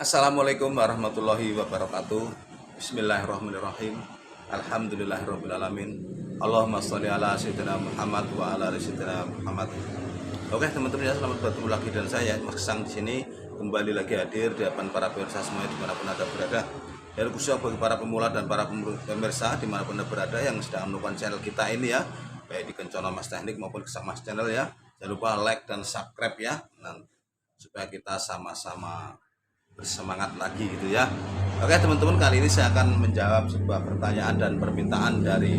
Assalamualaikum warahmatullahi wabarakatuh. Bismillahirrahmanirrahim. Alhamdulillahirabbil alamin. Allahumma sholli ala sayyidina Muhammad wa ala ali sayyidina Muhammad. Oke teman-teman ya, selamat bertemu lagi dan saya Mas Sang di sini kembali lagi hadir di hadapan para pemirsa semua dimanapun anda berada. Dan khususnya bagi para pemula dan para pemirsa dimanapun anda berada yang sedang menemukan channel kita ini ya, baik di Kencono Mas Teknik maupun Kesang Mas Channel ya. Jangan lupa like dan subscribe ya, supaya kita sama-sama bersemangat lagi gitu ya. Oke teman-teman, kali ini saya akan menjawab sebuah pertanyaan dan permintaan dari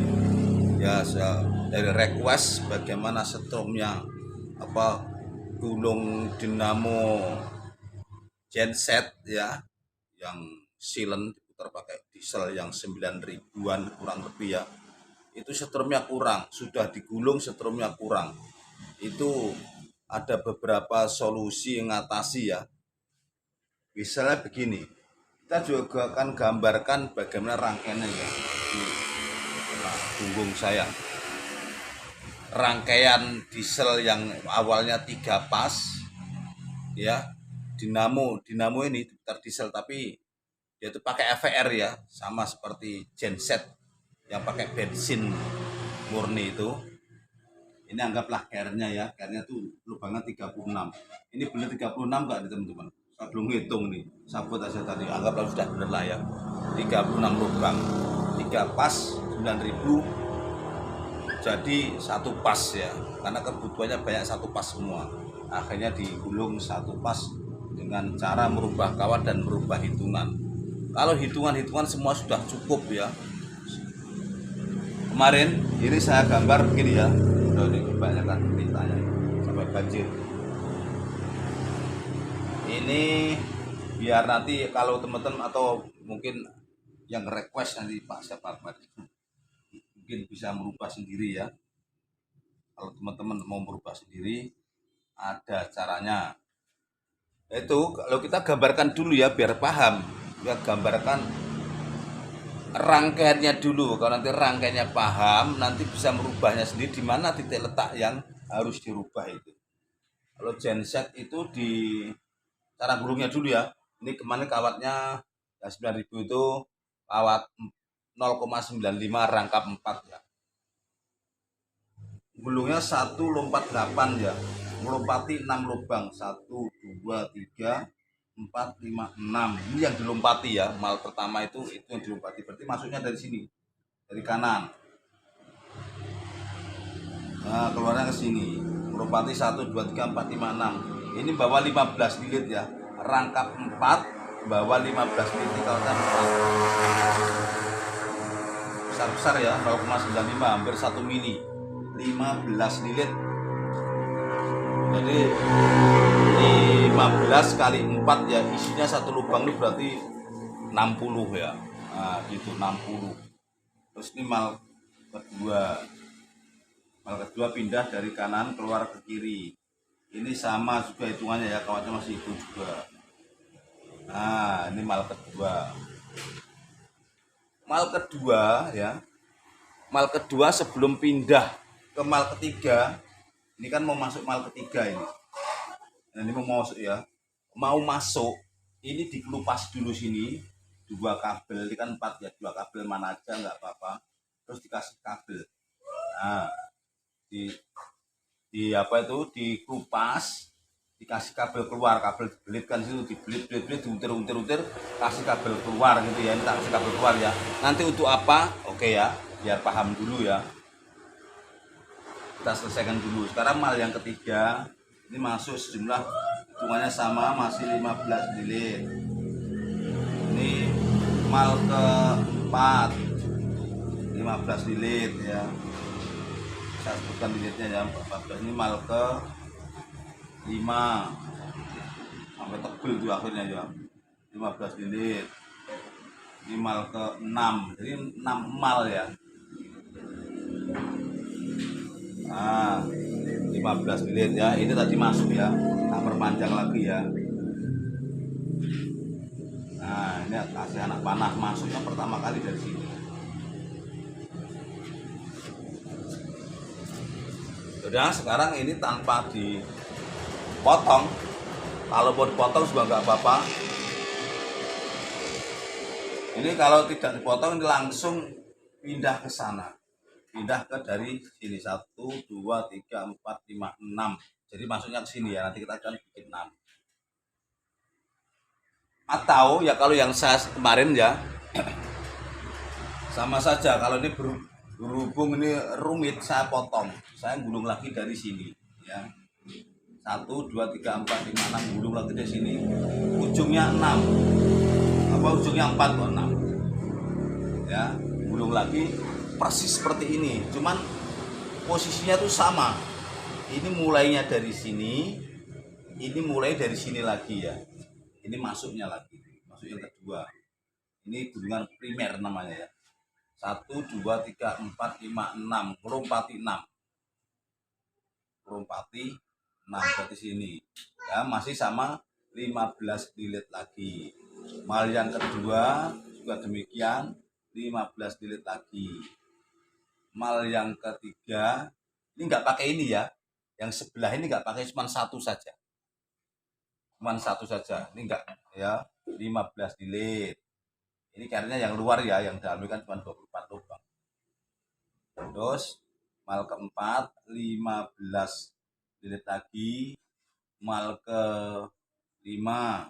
request bagaimana setrumnya gulung dinamo genset ya, yang silent diputar pakai diesel yang 9 ribuan kurang lebih ya. Itu setrumnya kurang, sudah digulung setrumnya kurang. Itu ada beberapa solusi yang ngatasi ya. Misalnya begini, kita juga akan gambarkan bagaimana rangkaiannya ya di punggung saya. Rangkaian diesel yang awalnya 3 pas ya, dinamo ini diputar diesel tapi dia itu pakai FR ya, sama seperti genset yang pakai bensin murni itu. Ini anggaplah care-nya ya, care-nya tuh lubangnya 36. Ini benar 36 enggak nih teman-teman? Saya belum ngitung nih, sabut aja tadi, anggaplah sudah benar lah ya. 36 lubang, 3 pas 9.000, jadi 1 pas ya, karena kebutuhannya banyak 1 pas semua. Akhirnya digulung 1 pas dengan cara merubah kawat dan merubah hitungan. Kalau hitungan-hitungan semua sudah cukup ya. Kemarin ini saya gambar begini ya, udah ini kebanyakan beritanya sampai banjir. Ini biar nanti kalau teman-teman atau mungkin yang request nanti Pak siapa mungkin bisa merubah sendiri ya. Kalau teman-teman mau merubah sendiri ada caranya. Itu kalau kita gambarkan dulu ya biar paham. Kita gambarkan rangkaiannya dulu. Kalau nanti rangkaiannya paham, nanti bisa merubahnya sendiri di mana titik letak yang harus dirubah itu. Kalau genset itu di cara gulungnya dulu ya. Ini kemarin kawatnya ya 9.000 itu kawat 0,95 rangkap 4 ya. Gulungnya 1 lompat 8 ya. Melompati 6 lubang. 1 2 3 4 5 6. Ini yang dilompati ya. Mal pertama itu yang dilompati. Berarti masuknya dari sini. Dari kanan. Nah, keluarnya ke sini. Melompati 1 2 3 4 5 6. Ini bawa 15 lilit ya, rangkap 4 bawa 15 lilit kawatnya 4 besar-besar ya, 0,95 hampir 1 mili, 15 lilit. Jadi 15 kali 4 ya, isinya 1 lubang ini berarti 60 ya. Nah gitu 60. Terus ini mal kedua pindah dari kanan keluar ke kiri. Ini sama juga hitungannya ya, kawatnya masih itu juga. Nah ini mal kedua. Mal kedua ya, mal kedua sebelum pindah ke mal ketiga. Ini kan mau masuk mal ketiga ini. Nah ini mau masuk ya, mau masuk ini dikelupas dulu sini 2 kabel, ini kan 4 ya, 2 kabel mana aja nggak apa-apa. Terus dikasih kabel. Nah dikupas, dikasih kabel keluar, kabel dibelitkan situ, dibelit, diuntir, kasih kabel keluar gitu ya. Ini kasih kabel keluar ya. Nanti untuk apa? Oke ya, biar paham dulu ya. Kita selesaikan dulu. Sekarang mal yang ketiga, ini masuk sejumlah hitungannya sama, masih 15 lilit. Ini mal keempat, 15 lilit ya. Saya sebutkan lilitnya ya, 14. Ini mal ke 5 sampai tebel tuh akhirnya ya, 15 lilit. Ini mal ke 6, jadi 6 mal ya. Nah 15 lilit ya, ini tadi masuk ya, tak perpanjang lagi ya. Nah ini kasih anak panah, masuknya pertama kali dari sini. Udah, sekarang ini tanpa dipotong, kalau mau dipotong juga nggak apa-apa, Ini kalau tidak dipotong ini langsung pindah ke sana. Pindah ke dari sini 1, 2, 3, 4, 5, 6. Jadi masuknya ke sini ya. Nanti kita akan bikin 6. Atau ya kalau yang saya kemarin ya sama saja, kalau ini berhubung ini rumit saya potong. Saya gulung lagi dari sini ya. 1, 2, 3, 4, 5, 6 gulung lagi dari sini. Ujungnya 6. Apa ujungnya 4 kok 6. Ya, gulung lagi persis seperti ini. Cuman posisinya tuh sama. Ini mulainya dari sini, ini mulai dari sini lagi ya. Ini masuknya lagi, masuk yang kedua. Ini gulungan primer namanya ya. 1, 2, 3, 4, 5, 6, melompati 6. Melompati 6 berarti sini. Ya, masih sama 15 lilit lagi. Mal yang kedua juga demikian 15 lilit lagi. Mal yang ketiga ini nggak pakai ini ya. Yang sebelah ini nggak pakai, cuma satu saja. Cuma satu saja. Ini enggak ya, 15 lilit. Ini karena yang luar ya, yang dalam kan cuma 24 lubang. Terus mal keempat 15 lilit lagi. Mal ke 5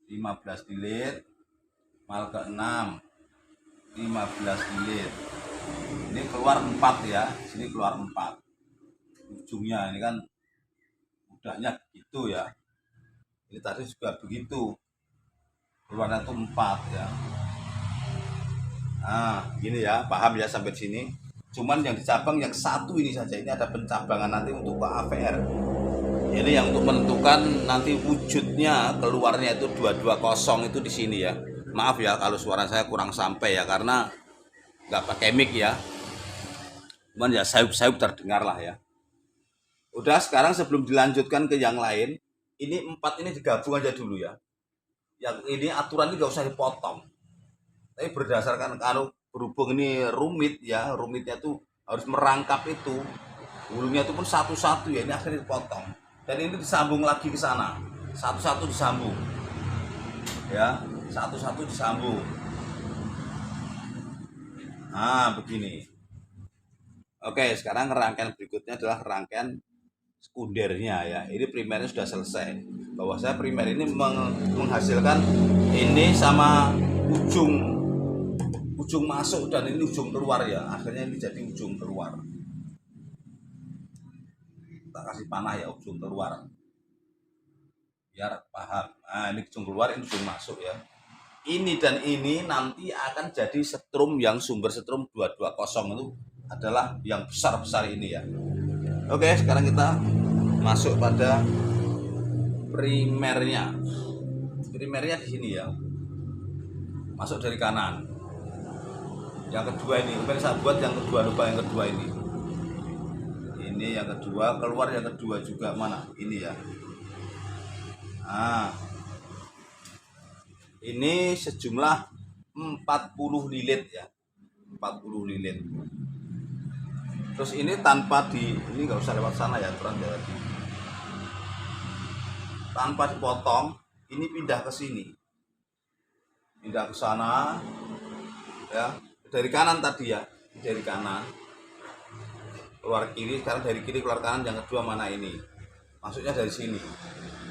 15 lilit. Mal ke 6 15 lilit. Ini keluar 4 ya, sini keluar 4. Ujungnya ini kan udahnya gitu ya. Ini tadi juga begitu. Keluarnya itu 4 ya. Nah, gini ya, paham ya sampai sini. Cuman yang dicabang yang satu ini saja. Ini ada pencabangan nanti untuk ke AVR. Ini yang untuk menentukan nanti wujudnya keluarnya itu 220 itu di sini ya. Maaf ya kalau suara saya kurang sampai ya, karena nggak pakai mic ya. Cuman ya sayup-sayup terdengar lah ya. Udah, sekarang sebelum dilanjutkan ke yang lain, ini 4 ini digabung aja dulu ya. Yang ini aturan ini nggak usah dipotong. Tapi berdasarkan kalau berhubung ini rumit ya, rumitnya tuh harus merangkap itu. Hulunya itu pun satu-satu ya, ini akhirnya dipotong. Dan ini disambung lagi ke sana. Satu-satu disambung. Ya, satu-satu disambung. Nah, begini. Oke, sekarang rangkaian berikutnya adalah rangkaian sekundernya ya. Ini primernya sudah selesai. Bahwa saya primer ini menghasilkan ini sama ujung masuk dan ini ujung keluar ya. Akhirnya ini jadi ujung keluar. Kita kasih panah ya, ujung keluar. Biar paham. Nah, ini ujung keluar, ini ujung masuk ya. Ini dan ini nanti akan jadi setrum, yang sumber setrum 220 itu adalah yang besar-besar ini ya. Oke, sekarang kita masuk pada primernya. Primernya di sini ya. Masuk dari kanan. Yang kedua ini, kemarin saya buat yang kedua, lupa yang kedua ini. Ini yang kedua, keluar yang kedua juga mana? Ini ya. Nah, ini sejumlah 40 lilit ya. 40 lilit. Terus ini tanpa ini nggak usah lewat sana ya, kurang jadi. Tanpa dipotong, ini pindah ke sini. Pindah ke sana. Ya, dari kanan tadi ya, dari kanan keluar kiri, sekarang dari kiri keluar kanan. Yang kedua mana ini, masuknya dari sini,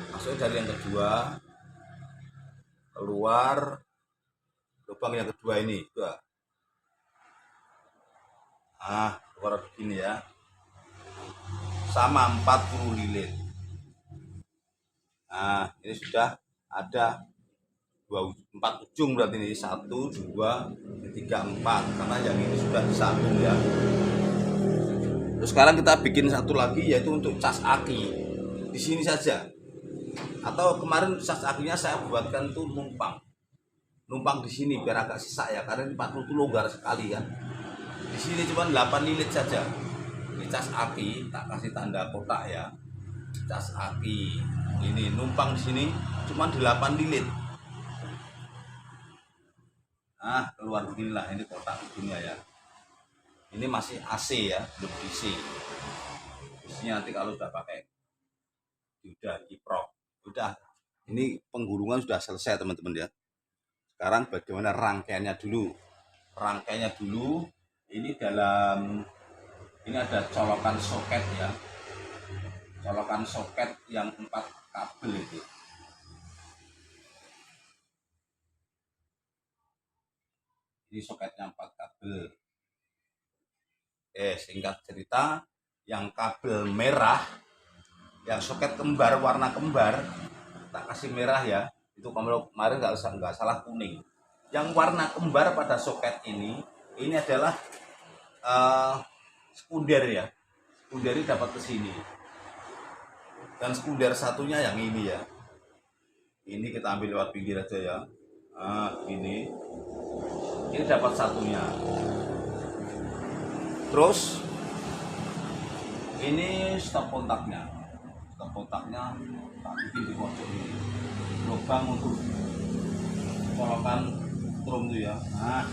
masuknya dari yang kedua, keluar lubang yang kedua ini dua. Keluar begini ya, sama 40 lilit. Nah, ini sudah ada 4 ujung, berarti ini 1, 2, 3, 4, karena yang ini sudah disambung ya. Terus sekarang kita bikin satu lagi, yaitu untuk cas aki di sini saja. Atau kemarin cas akinya saya buatkan tuh numpang di sini biar agak sisa ya, karena 40 itu longgar sekali kan. Di sini cuma 8 lilit saja. Ini cas aki, tak kasih tanda kotak ya. Cas aki ini numpang di sini cuma 8 lilit. Nah, keluar beginilah, ini kotak ujungnya ya. Ini masih AC ya, belum DC. Isinya nanti kalau sudah pakai udah kiprok. Udah, ini penggulungan sudah selesai teman-teman ya. Sekarang bagaimana rangkaiannya dulu. Rangkaiannya dulu, ini ini ada colokan soket ya. Colokan soket yang 4 kabel itu. Ini soketnya 4 kabel. Singkat cerita, yang kabel merah, yang soket kembar, warna kembar, tak kasih merah ya. Itu kemarin nggak salah kuning. Yang warna kembar pada soket ini adalah sekunder ya. Sekunder ini dapat ke sini. Dan sekunder satunya yang ini ya. Ini kita ambil lewat pinggir aja ya. Ini dapat satunya. Terus ini stop kontaknya. Stop kontaknya tak bikin di pojok ini. Lubang untuk colokan strom itu ya. Nah,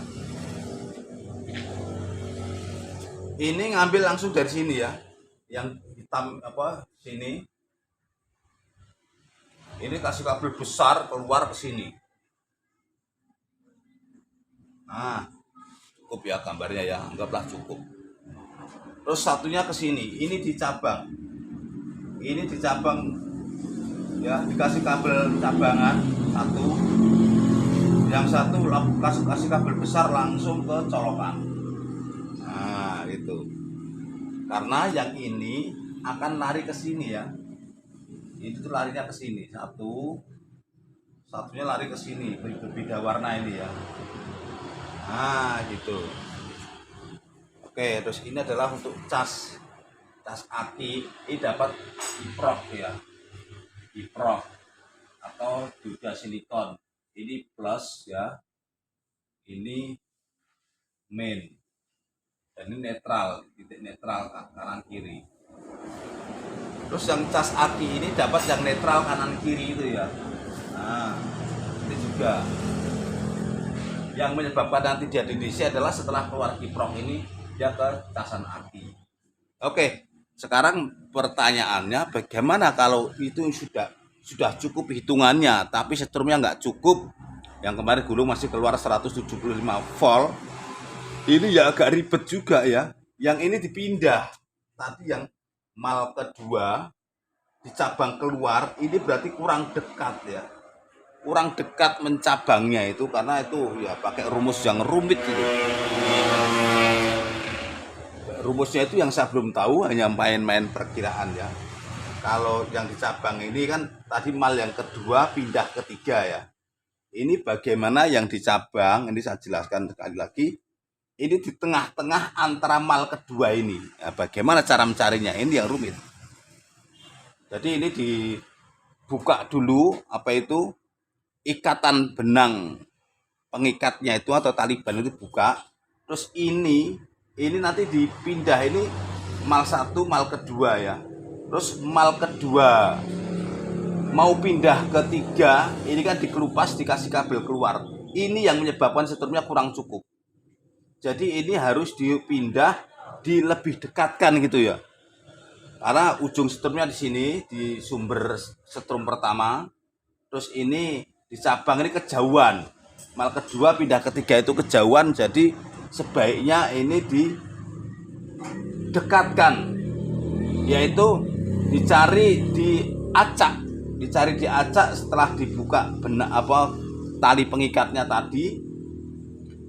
ini ngambil langsung dari sini ya. Yang hitam sini. Ini kasih kabel besar keluar ke sini. Nah, cukup ya gambarnya ya, anggaplah cukup. Terus satunya ke sini, ini dicabang. Ini dicabang ya, dikasih kabel cabangan satu. Yang satu kasih kabel besar langsung ke colokan. Nah, itu. Karena yang ini akan lari ke sini ya. Ini tuh larinya ke sini. Satunya lari ke sini, berbeda warna ini ya. Nah, gitu. Oke, terus ini adalah untuk cas aki. Ini dapat iprok ya. Iprok atau duda silikon. Ini plus ya. Ini main. Dan ini netral, titik netral kanan kiri. Terus yang cas aki ini dapat yang netral kanan kiri itu ya. Nah, ini juga. Yang menyebabkan nanti dia di DC adalah setelah keluar kiprok ini dia ke casan aki. Oke, sekarang pertanyaannya bagaimana kalau itu sudah cukup hitungannya tapi setrumnya nggak cukup. Yang kemarin gulung masih keluar 175 volt. Ini ya agak ribet juga ya. Yang ini dipindah. Tadi yang mal kedua di cabang keluar ini berarti kurang dekat ya. Kurang dekat mencabangnya itu karena itu ya pakai rumus yang rumit gitu. Rumusnya itu yang saya belum tahu, hanya main-main perkiraan ya. Kalau yang dicabang ini kan tadi mal yang kedua pindah ketiga ya. Ini bagaimana yang dicabang, ini saya jelaskan sekali lagi. Ini di tengah-tengah antara mal kedua ini. Ya, bagaimana cara mencarinya? Ini yang rumit. Jadi ini dibuka dulu ikatan benang pengikatnya itu atau taliban itu buka. Terus ini nanti dipindah, ini mal satu, mal kedua ya. Terus mal kedua mau pindah ke tiga, ini kan dikelupas dikasih kabel keluar. Ini yang menyebabkan setrumnya kurang cukup. Jadi ini harus dipindah, lebih dekatkan gitu ya. Karena ujung setrumnya di sini di sumber setrum pertama. Terus ini di cabang ini kejauhan. Mal kedua pindah ketiga itu kejauhan, jadi sebaiknya ini didekatkan. Yaitu dicari diacak setelah dibuka tali pengikatnya tadi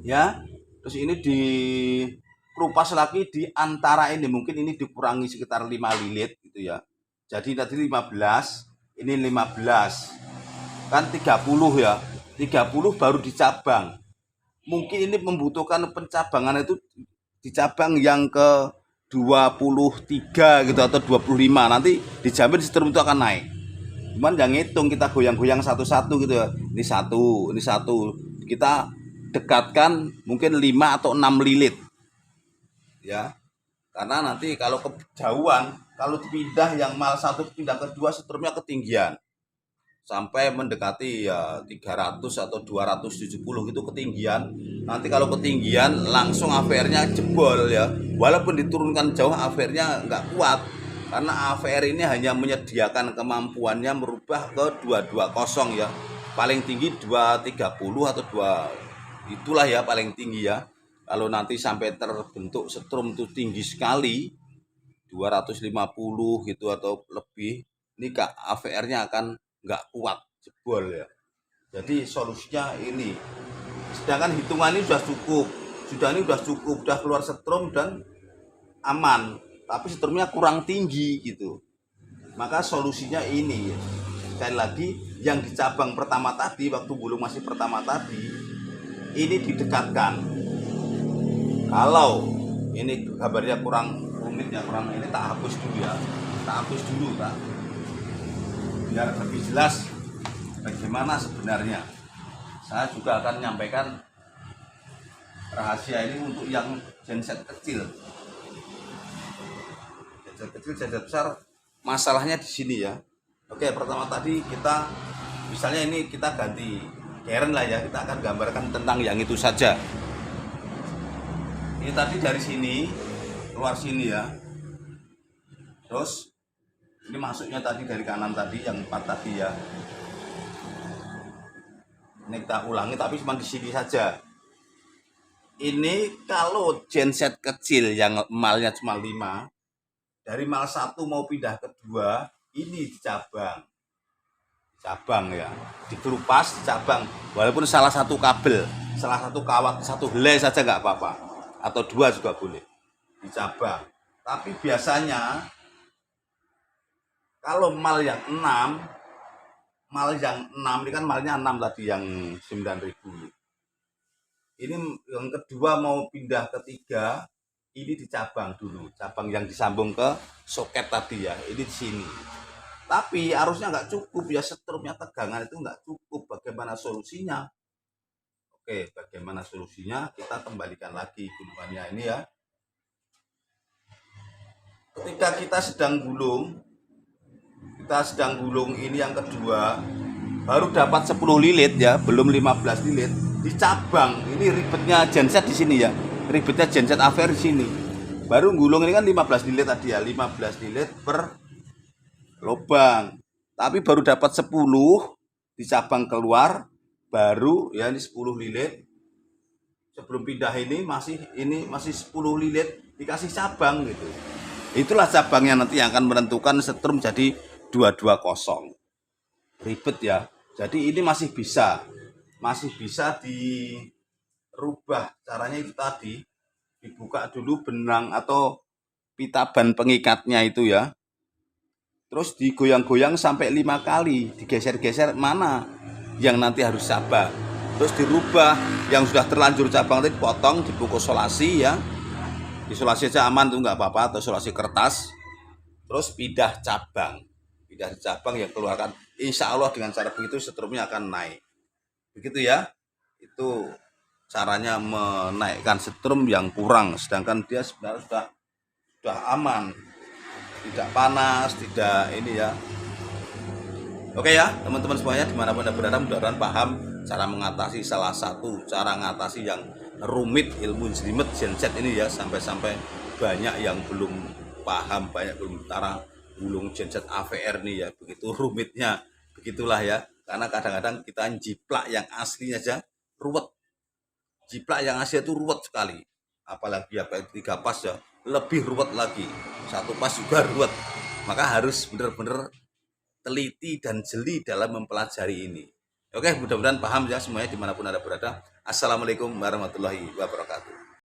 ya. Terus ini dikelupas lagi di antara ini, mungkin ini dikurangi sekitar 5 lilit gitu ya. Jadi tadi 15, ini 15. Kan 30 ya. 30 baru dicabang. Mungkin ini membutuhkan pencabangan itu dicabang yang ke 23 gitu atau 25. Nanti dijamin setrum itu akan naik. Cuman yang hitung kita goyang-goyang satu-satu gitu ya. Ini satu. Kita dekatkan mungkin 5 atau 6 lilit. Ya. Karena nanti kalau kejauhan, kalau dipindah yang mal satu pindah kedua setrumnya ketinggian. Sampai mendekati ya 300 atau 270 itu ketinggian. Nanti kalau ketinggian langsung AVR-nya jebol ya. Walaupun diturunkan jauh AVR-nya nggak kuat. Karena AVR ini hanya menyediakan kemampuannya merubah ke 220 ya. paling tinggi 230 atau 2 itulah ya paling tinggi ya. Kalau nanti sampai terbentuk setrum itu tinggi sekali 250 gitu atau lebih, ini Kak AVR-nya akan nggak kuat, jebol ya. Jadi solusinya ini. Sedangkan hitungan ini sudah cukup, sudah keluar setrum dan aman, tapi setrumnya kurang tinggi gitu. Maka solusinya ini, sekali lagi yang di cabang pertama tadi, waktu bulung masih pertama tadi, ini didekatkan. Kalau ini gambarnya kurang rumit ya, kurang ini, tak hapus dulu ya, tak, biar lebih jelas bagaimana sebenarnya. Saya juga akan menyampaikan rahasia ini untuk yang genset kecil. Genset besar masalahnya di sini ya. Oke, pertama tadi kita misalnya ini kita ganti keren lah ya, kita akan gambarkan tentang yang itu saja. Ini tadi dari sini keluar sini ya. Terus ini masuknya tadi dari kanan tadi yang 4 tadi ya. Ini kita ulangi tapi cuma di sini saja. Ini kalau genset kecil yang malnya cuma 5, dari mal 1 mau pindah ke 2, ini dicabang ya, dikelupas dicabang, walaupun salah satu kabel, salah satu kawat, satu helai saja nggak apa-apa, atau 2 juga boleh dicabang. Tapi biasanya kalau mal yang 6 ini kan malnya 6 tadi yang 9.000, ini yang kedua mau pindah ke 3, ini dicabang dulu, cabang yang disambung ke soket tadi ya, ini di sini. Tapi arusnya nggak cukup ya, setrumnya tegangan itu nggak cukup. Bagaimana solusinya? Oke, bagaimana solusinya? Kita kembalikan lagi gulungannya ini ya. Ketika kita sedang gulung ini yang kedua, baru dapat 10 lilit ya, belum 15 lilit, dicabang. Ini ribetnya genset di sini ya. Ribetnya genset AVR di sini. Baru gulung ini kan 15 lilit tadi ya, 15 lilit per lubang. Tapi baru dapat 10 dicabang keluar, baru ya ini 10 lilit. Sebelum pindah ini masih 10 lilit dikasih cabang gitu. Itulah cabangnya nanti yang akan menentukan setrum jadi 220. Ribet ya. Jadi ini masih bisa dirubah. Caranya itu tadi, dibuka dulu benang atau pita ban pengikatnya itu ya. Terus digoyang-goyang sampai 5 kali, digeser-geser mana yang nanti harus cabang. Terus dirubah, yang sudah terlanjur cabang tadi dipotong, dibungkus isolasi ya. Isolasi aja aman tuh nggak apa-apa, atau isolasi kertas. Terus pindah cabang yang keluarkan. Insya Allah dengan cara begitu setrumnya akan naik. Begitu ya. Itu caranya menaikkan setrum yang kurang, sedangkan dia sebenarnya sudah aman, tidak panas, tidak ini ya. Oke ya teman-teman semuanya, dimanapun Anda berada, mudah-mudahan paham cara mengatasi salah satu cara mengatasi yang rumit ilmu jelimet genset ini ya. Sampai banyak yang belum paham, banyak belum cara gulung genset AVR nih ya, begitu rumitnya. Begitulah ya, karena kadang-kadang kita jiplak yang aslinya aja ruwet. Jiplak yang asli itu ruwet sekali, apalagi apa 3 pas ya lebih ruwet lagi, 1 pas juga ruwet. Maka harus benar-benar teliti dan jeli dalam mempelajari ini. Oke, mudah-mudahan paham ya semuanya dimanapun Anda berada. Assalamualaikum warahmatullahi wabarakatuh.